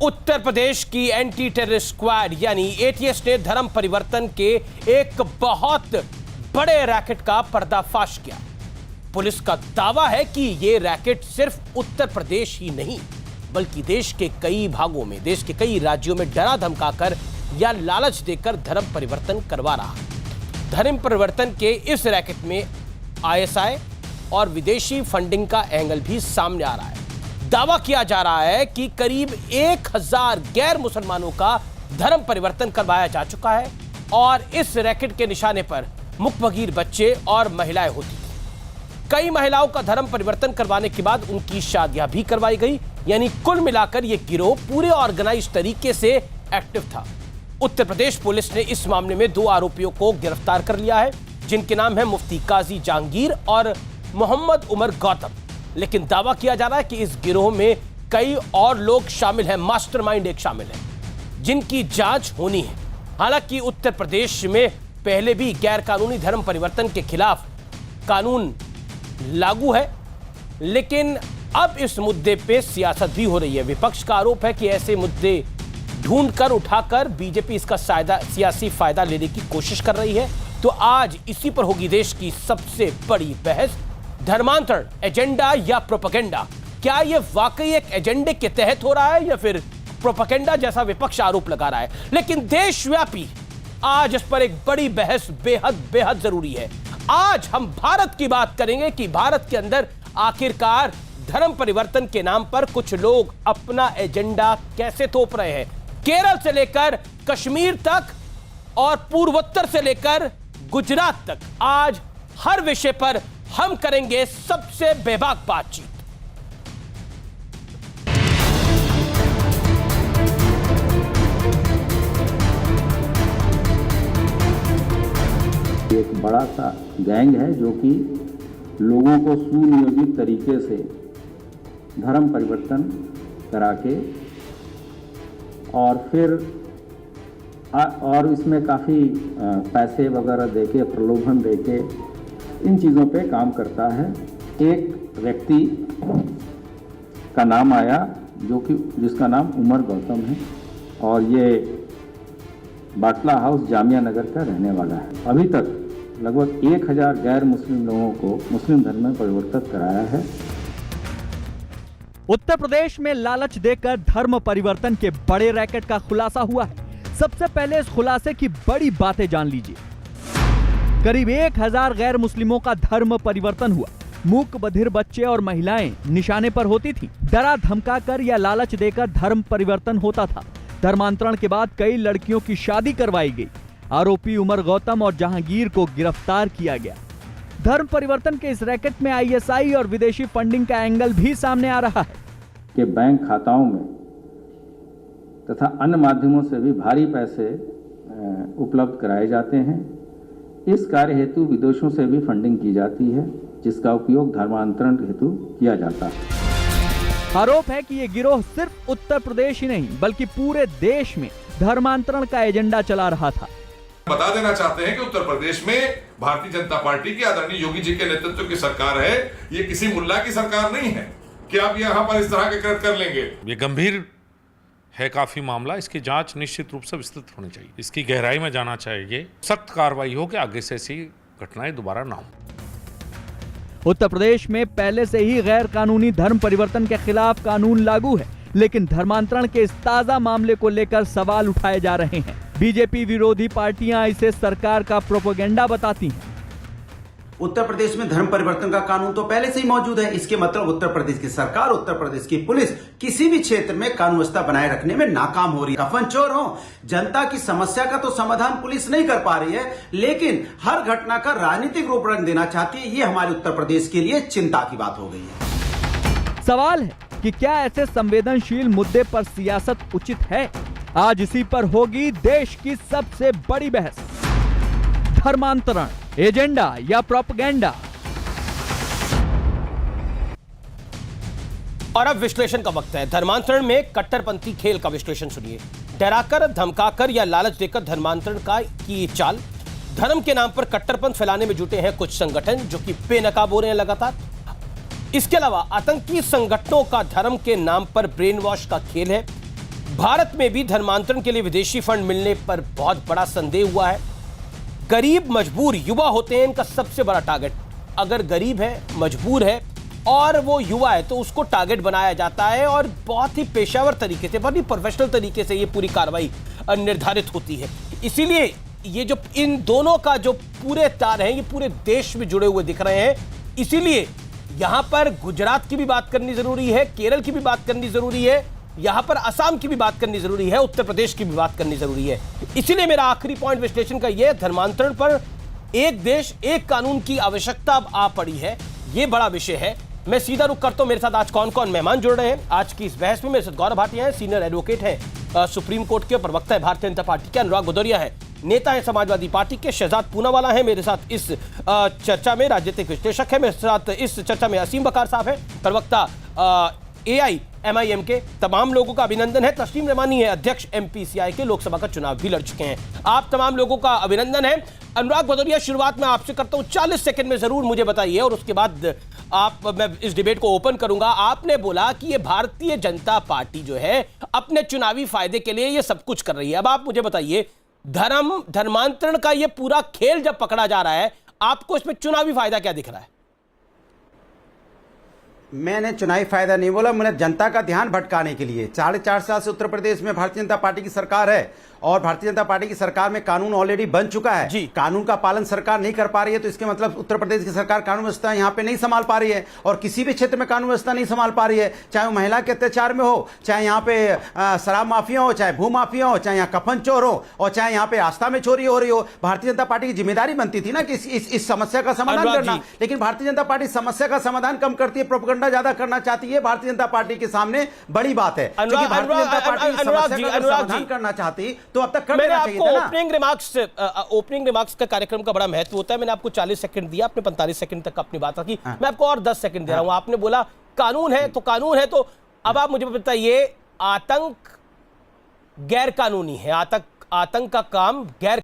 उत्तर प्रदेश की anti terrorist squad यानी ATS ने धर्म परिवर्तन के एक बहुत बड़े रैकेट का पर्दाफाश किया। पुलिस का दावा है कि यह रैकेट सिर्फ उत्तर प्रदेश ही नहीं बल्कि देश के कई भागों में, देश के कई राज्यों में डरा धमकाकर या लालच देकर धर्म परिवर्तन करवा रहा है। धर्म परिवर्तन के इस रैकेट में आईएसआई और विदेशी फंडिंग का एंगल भी सामने आ रहा है। दावा किया जा रहा है कि करीब 1000 गैर मुसलमानों का धर्म परिवर्तन करवाया जा चुका है और इस रैकेट के निशाने पर मुकबगीर बच्चे और महिलाएं होती थी। कई महिलाओं का धर्म परिवर्तन करवाने के बाद उनकी शादियां भी करवाई गई, यानी कुल मिलाकर यह गिरोह पूरे ऑर्गेनाइज तरीके से एक्टिव था। उत्तर प्रदेश पुलिस ने इस मामले में 2 आरोपियों को गिरफ्तार कर लिया है, जिनके नाम है मुफ्ती काजी जहांगीर और मोहम्मद उमर गौतम। लेकिन दावा किया जा रहा है कि इस गिरोह में कई और लोग शामिल हैं, मास्टरमाइंड एक शामिल है, जिनकी जांच होनी है। हालांकि उत्तर प्रदेश में पहले भी गैर कानूनी धर्म परिवर्तन के खिलाफ कानून लागू है, लेकिन अब इस मुद्दे पे सियासत भी हो रही है। विपक्ष का आरोप है कि ऐसे मुद्दे ढूंढकर उठाकर बीजेपी इसका सियासी फायदा लेने की कोशिश कर रही है। तो आज इसी पर होगी देश की सबसे बड़ी बहस, धर्मांतरण एजेंडा या प्रोपेगेंडा। क्या यह वाकई एक एजेंडे के तहत हो रहा है या फिर प्रोपेगेंडा जैसा विपक्ष आरोप लगा रहा है। लेकिन देशव्यापी आज इस पर एक बड़ी बहस बेहद जरूरी है। आज हम भारत की बात करेंगे कि भारत के अंदर आखिरकार धर्म परिवर्तन के नाम पर कुछ लोग अपना एजेंडा कैसे थोप रहे हैं। केरल से लेकर कश्मीर तक और पूर्वोत्तर से लेकर गुजरात तक, आज हर विषय पर हम करेंगे सबसे बेबाक बातचीत। एक बड़ा सा गैंग है जो कि लोगों को सुनियोजित तरीके से धर्म परिवर्तन करा के और फिर और इसमें काफ़ी पैसे वगैरह देके, प्रलोभन देके इन चीज़ों पे काम करता है। एक व्यक्ति का नाम आया जिसका नाम उमर गौतम है और ये बाटला हाउस जामिया नगर का रहने वाला है। अभी तक लगभग 1000 गैर मुस्लिम लोगों को मुस्लिम धर्म में परिवर्तित कराया है। उत्तर प्रदेश में लालच देकर धर्म परिवर्तन के बड़े रैकेट का खुलासा हुआ है। सबसे पहले इस खुलासे की बड़ी बातें जान लीजिए। करीब 1000 गैर मुस्लिमों का धर्म परिवर्तन हुआ। मूक बधिर बच्चे और महिलाएं निशाने पर होती थीं। डरा धमकाकर या लालच देकर धर्म परिवर्तन होता था। धर्मांतरण के बाद कई लड़कियों की शादी करवाई गई। आरोपी उमर गौतम और जहांगीर को गिरफ्तार किया गया। धर्म परिवर्तन के इस रैकेट में आईएसआई और विदेशी फंडिंग का एंगल भी सामने आ रहा है कि बैंक खाताओं में तथा अन्य माध्यमों से भी भारी पैसे उपलब्ध कराए जाते हैं। इस कार्य हेतु विदेशों से भी फंडिंग की जाती है, जिसका उपयोग धर्मांतरण हेतु किया जाता है। आरोप है कि ये गिरोह सिर्फ उत्तर प्रदेश ही नहीं बल्कि पूरे देश में धर्मांतरण का एजेंडा चला रहा था। बता देना चाहते हैं कि उत्तर प्रदेश में भारतीय जनता पार्टी की आदरणीय योगी जी के नेतृत्व की सरकार है। ये किसी मुल्ला की सरकार नहीं है कि आप यहाँ पर इस तरह के कृत्य कर लेंगे। ये गंभीर है काफी मामला, इसकी जांच निश्चित रूप से विस्तृत होनी चाहिए, इसकी गहराई में जाना चाहिए, सख्त कार्रवाई हो कि आगे से ऐसी घटनाएं दोबारा ना हो। उत्तर प्रदेश में पहले से ही गैर कानूनी धर्म परिवर्तन के खिलाफ कानून लागू है, लेकिन धर्मांतरण के इस ताजा मामले को लेकर सवाल उठाए जा रहे हैं। बीजेपी विरोधी पार्टियां इसे सरकार का प्रोपेगेंडा बताती हैं। उत्तर प्रदेश में धर्म परिवर्तन का कानून तो पहले से ही मौजूद है। इसके मतलब उत्तर प्रदेश की सरकार, उत्तर प्रदेश की पुलिस किसी भी क्षेत्र में कानून व्यवस्था बनाए रखने में नाकाम हो रही है। कफन चोर हो, जनता की समस्या का तो समाधान पुलिस नहीं कर पा रही है, लेकिन हर घटना का राजनीतिक रूप रंग देना चाहती है। ये हमारे उत्तर प्रदेश के लिए चिंता की बात हो गई है। सवाल है कि क्या ऐसे संवेदनशील मुद्दे पर सियासत उचित है? आज इसी पर होगी देश की सबसे बड़ी बहस। धर्मांतरण एजेंडा या प्रोपेगेंडा। और अब विश्लेषण का वक्त है। धर्मांतरण में कट्टरपंथी खेल का विश्लेषण सुनिए। डराकर, धमकाकर या लालच देकर धर्मांतरण की चाल। धर्म के नाम पर कट्टरपंथ फैलाने में जुटे हैं कुछ संगठन जो कि बेनकाब हो रहे हैं लगातार। इसके अलावा आतंकी संगठनों का धर्म के नाम पर ब्रेन वॉश का खेल है। भारत में भी धर्मांतरण के लिए विदेशी फंड मिलने पर बहुत बड़ा संदेह हुआ है। गरीब मजबूर युवा होते हैं इनका सबसे बड़ा टारगेट। अगर गरीब है, मजबूर है और वो युवा है तो उसको टारगेट बनाया जाता है और बहुत ही पेशावर तरीके से, बहुत ही प्रोफेशनल तरीके से ये पूरी कार्रवाई निर्धारित होती है। इसीलिए ये जो इन दोनों का जो पूरे तार हैं ये पूरे देश में जुड़े हुए दिख रहे हैं। इसीलिए यहां पर गुजरात की भी बात करनी जरूरी है, केरल की भी बात करनी जरूरी है, यहां पर असम की भी बात करनी जरूरी है, उत्तर प्रदेश की भी बात करनी जरूरी है। इसीलिए मेरा आखिरी पॉइंट विश्लेषण का यह धर्मांतरण पर एक देश एक कानून की आवश्यकता अब आ पड़ी है, यह बड़ा विषय है। मैं सीधा रुख करता हूं, मेरे साथ आज कौन कौन मेहमान जुड़ रहे हैं आज की इस बहस में। मेरे साथ गौरव भाटिया है, सीनियर एडवोकेट है सुप्रीम कोर्ट के, प्रवक्ता है भारतीय जनता पार्टी के। अनुराग भदौरिया है, नेता है समाजवादी पार्टी के। शहजाद पूनावाला है मेरे साथ इस चर्चा में, राजनीतिक विश्लेषक है। मेरे साथ इस चर्चा में असीम बकार साहब है, प्रवक्ता AIMIM के। तमाम लोगों का अभिनंदन है। तस्लीम रहमानी है, अध्यक्ष MPCI के, लोकसभा का चुनाव भी लड़ चुके हैं। आप तमाम लोगों का अभिनंदन है। अनुराग भदौरिया, शुरुआत में आपसे करता हूं, 40 सेकंड में जरूर मुझे बताइए और उसके बाद मैं इस डिबेट को ओपन करूंगा। आपने बोला कि ये भारतीय जनता पार्टी जो है अपने चुनावी फायदे के लिए ये सब कुछ कर रही है। अब आप मुझे बताइए, धर्मांतरण का ये पूरा खेल जब पकड़ा जा रहा है, आपको इसमें चुनावी फायदा क्या दिख रहा है? मैंने चुनावी फायदा नहीं बोला, मैंने जनता का ध्यान भटकाने के लिए। 4.5 साल से उत्तर प्रदेश में भारतीय जनता पार्टी की सरकार है और भारतीय जनता पार्टी की सरकार में कानून ऑलरेडी बन चुका है जी। कानून का पालन सरकार नहीं कर पा रही है तो इसके मतलब उत्तर प्रदेश की सरकार कानून व्यवस्था यहाँ पे नहीं संभाल पा रही है और किसी भी क्षेत्र में कानून व्यवस्था नहीं संभाल पा रही है, चाहे वो महिला के अत्याचार में हो, चाहे यहाँ पे शराब माफिया हो, चाहे भू माफिया हो, चाहे यहाँ कफन चोर हो और चाहे यहाँ पे आस्था में चोरी हो रही हो। भारतीय जनता पार्टी की जिम्मेदारी बनती थी ना कि इस समस्या का समाधान करना, लेकिन भारतीय जनता पार्टी समस्या का समाधान कम करती है, प्रोपेगेंडा ज्यादा करना चाहती है। भारतीय जनता पार्टी के सामने बड़ी बात है, क्योंकि भारतीय जनता पार्टी समस्या का समाधान करना चाहती तो अब तक कर देना चाहिए। ओपनिंग रिमार्क्स का कार्यक्रम का बड़ा महत्व होता है। मैंने आपको 40 सेकंड दिया, आपने 45 सेकंड तक अपनी बात रखी। मैं आपको और 10 सेकंड दे रहा हूं। आपने बोला कानून है तो कानून है, तो अब आप मुझे बताइए, आतंक गैर कानूनी है, आतंक का काम गैर